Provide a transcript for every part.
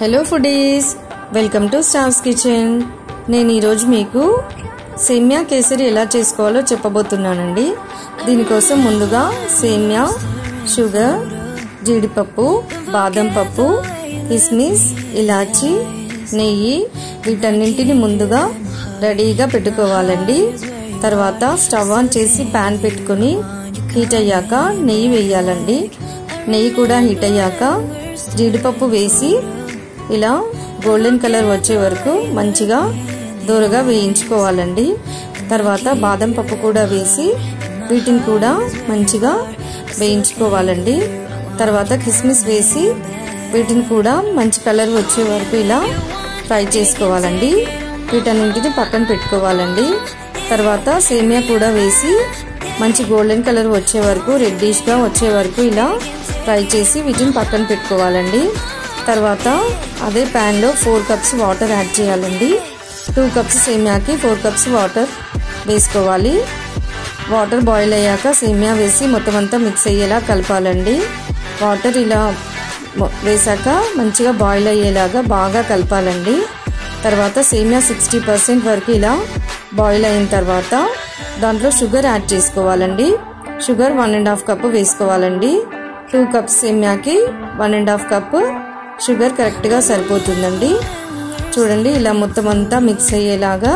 Hello foodies, welcome to stars kitchen. నేను ఈరోజు మీకు సేమియా కేసరి ఎలా చేసుకోవాలో చెప్పబోతున్నానండి. దీనికోసం ముందుగా సేమియా, షుగర్, జీడిపప్పు, బాదం పప్పు, కిస్మిస్, ఇలాచి, నెయ్యి వీటన్నింటిని ముందుగా రెడీగా పెట్టుకోవాలండి. తర్వాత స్టవ్ ఆన్ చేసి ప్యాన్ పెట్టుకుని హీట్ అయ్యాక నెయ్యి వేయాలండి. నెయ్యి కూడా హీట్ అయ్యాక జీడిపప్పు వేసి ఇలా గోల్డెన్ కలర్ వచ్చే వరకు మంచిగా దూరగా వేయించుకోవాలండి. తర్వాత బాదం పప్పు కూడా వేసి వీటిని కూడా మంచిగా వేయించుకోవాలండి. తర్వాత కిస్మిస్ వేసి వీటిని కూడా మంచి కలర్ వచ్చే వరకు ఇలా ఫ్రై చేసుకోవాలండి. వీటన్నింటిని పక్కన పెట్టుకోవాలండి. తర్వాత సేమియా కూడా వేసి మంచి గోల్డెన్ కలర్ వచ్చే వరకు, రెడ్డిష్గా వచ్చే వరకు ఇలా ఫ్రై చేసి వీటిని పక్కన పెట్టుకోవాలండి. తర్వాత అదే ప్యాన్లో 4 కప్స్ వాటర్ యాడ్ చేయాలండి. 2 కప్స్ సేమియాకి 4 కప్స్ వాటర్ వేసుకోవాలి. వాటర్ బాయిల్ అయ్యాక సేమియా వేసి మొత్తం అంతా మిక్స్ అయ్యేలా కలపాలండి. వాటర్ ఇలా వేసాక మంచిగా బాయిల్ అయ్యేలాగా బాగా కలపాలండి. తర్వాత సేమియా 60% వరకు ఇలా బాయిల్ అయిన తర్వాత దాంట్లో షుగర్ యాడ్ చేసుకోవాలండి. షుగర్ 1.5 కప్పు వేసుకోవాలండి. 2 కప్స్ సేమియాకి 1.5 కప్పు షుగర్ కరెక్ట్గా సరిపోతుందండి. చూడండి, ఇలా మొత్తం అంతా మిక్స్ అయ్యేలాగా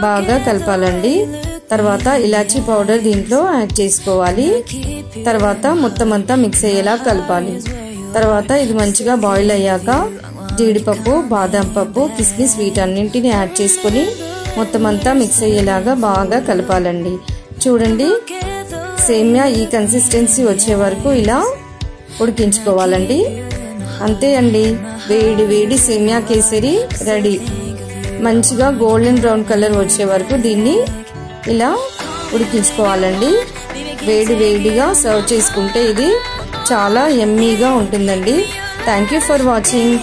బాగా కలపాలండి. తర్వాత ఇలాచీ పౌడర్ దీంట్లో యాడ్ చేసుకోవాలి. తర్వాత మొత్తం అంతా మిక్స్ అయ్యేలా కలపాలి. తర్వాత ఇది మంచిగా బాయిల్ అయ్యాక జీడిపప్పు, బాదం పప్పు, కిస్మిస్ వీటన్నింటిని యాడ్ చేసుకుని మొత్తం అంతా మిక్స్ అయ్యేలాగా బాగా కలపాలండి. చూడండి, సేమియా ఈ కన్సిస్టెన్సీ వచ్చే వరకు ఇలా ఉడికించుకోవాలండి. అంతే అండి, వేడి వేడి సేమియా కేసరి రెడీ. మంచిగా గోల్డెన్ బ్రౌన్ కలర్ వచ్చే వరకు దీన్ని ఇలా ఉడికించుకోవాలండి. వేడి వేడిగా సర్వ్ చేసుకుంటే ఇది చాలా యమ్మీగా ఉంటుందండి. Thank you for watching.